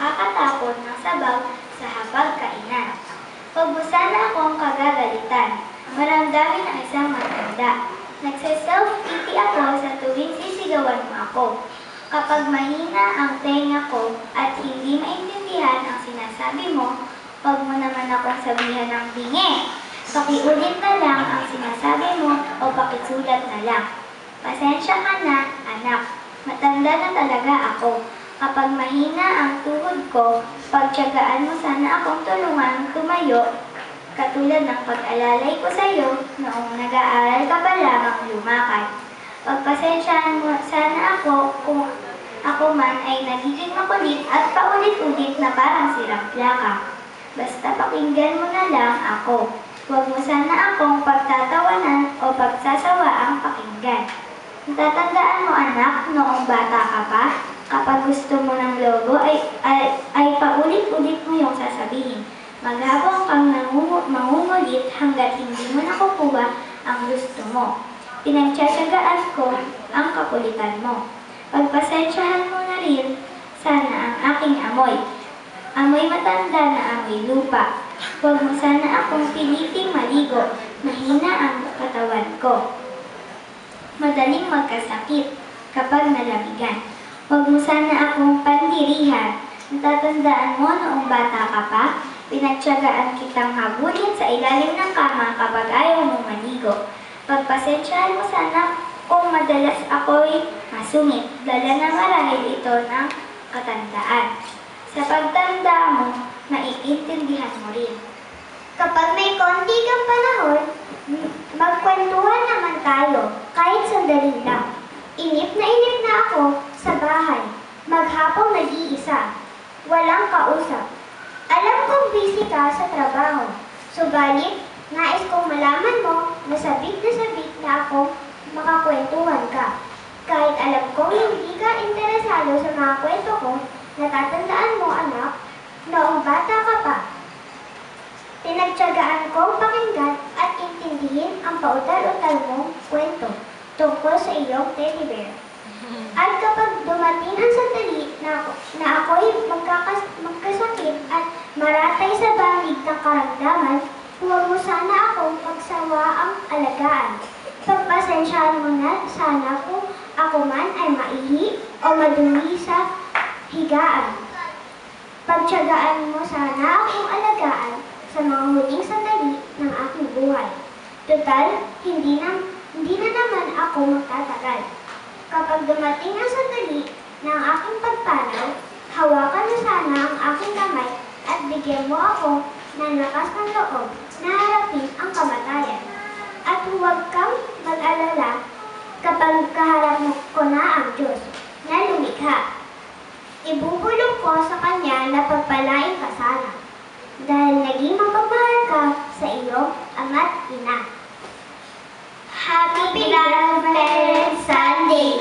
nakakatapon ng sabaw sa hapagkainan. Huwag mo sana akong kagagalitan. Maramdamin ang isang matanda. Nagse-self-pity ako sa tuwing sisigawan mo ako. Kapag mahina ang tenga ko at hindi maintindihan ang sinasabi mo, huwag mo naman akong sabihan ng bingi. Pakiulit na lang ang sinasabi mo o pakisulat na lang. Pasensya ka na, anak. Matanda na talaga ako. Kapag mahina ang tuhod ko, pagtiyagaan mo sana akong tulungan tumayo, katulad ng pag-alalay ko sa iyo noong nag-aaral ka pa lamang lumakad. Pagpasensyahan mo sana ako kung ako man ay nagiging makulit at paulit-ulit na parang sirang plaka. Basta pakinggan mo na lang ako. Huwag mo sana akong pagtatawanan o pagsasawaang pakinggan. Natatandaan mo anak, noong bata ka pa, kapag gusto mo ng logo ay paulit-ulit mo yung sasabihin. Maghabang kang mangungulit hanggat hindi mo nakukuha ang gusto mo. Pinagtsatsagaan ko ang kakulitan mo. Pagpasensyahan mo na rin sana ang aking amoy. Amoy matanda na amoy lupa. Huwag mo sana akong piliting maligo. Mahina ang katawan ko. Madaling magkasakit kapag nalamigan. Huwag mo sana akong pandirihan. Natatandaan mo noong bata ka pa, pinagtiyagaan kitang habulin sa ilalim ng kama kapag ayaw mong maligo. Pagpasensyahan mo sana kung madalas ako'y masungit. Dala na marahil ito ng katandaan. Sa pagtanda mo, maiintindihan mo rin. Kapag may konti kang panahon, magkwentuhan naman tayo, kahit sandali lang. Inip na ako sa bahay, maghapong nag-iisa, walang kausap. Alam kong busy ka sa trabaho, subalit nais kong malaman mo na sabik na ako makakwentuhan ka. Kahit alam kong hindi ka interesado sa mga kwento ko, natatandaan mo anak, noong bata ka pa. Pinagtiyagaan kong pakinggan at intindihin ang pautal-utal mong kwento tungkol sa iyong teddy bear. At kapag dumating ang sandali na ako'y magkasakit at maratay sa bangig ng karamdaman, huwag mo sana akong pagsawaang alagaan. Pagpasensyahan mo na sana kung ako man ay maihi o madumi sa higaan. Pagtiyagaan mo sana akong alagaan sa mga huling sandali ng aking buhay. Total, hindi na naman ako magtatagal. Kapag dumating ang sandali ng aking pagpanaw, hawakan mo sana ang aking kamay at bigyan mo ako ng lakas ng loob na harapin ang kamatayan. At huwag kang mag-alala kapag kaharap ko na ang Diyos na lumikha. Ibubulong ko sa Kanya na pagpalain ka sana dahil naging mapagmahal ka sa iyong ama't ina. Happy Grandparents Sunday!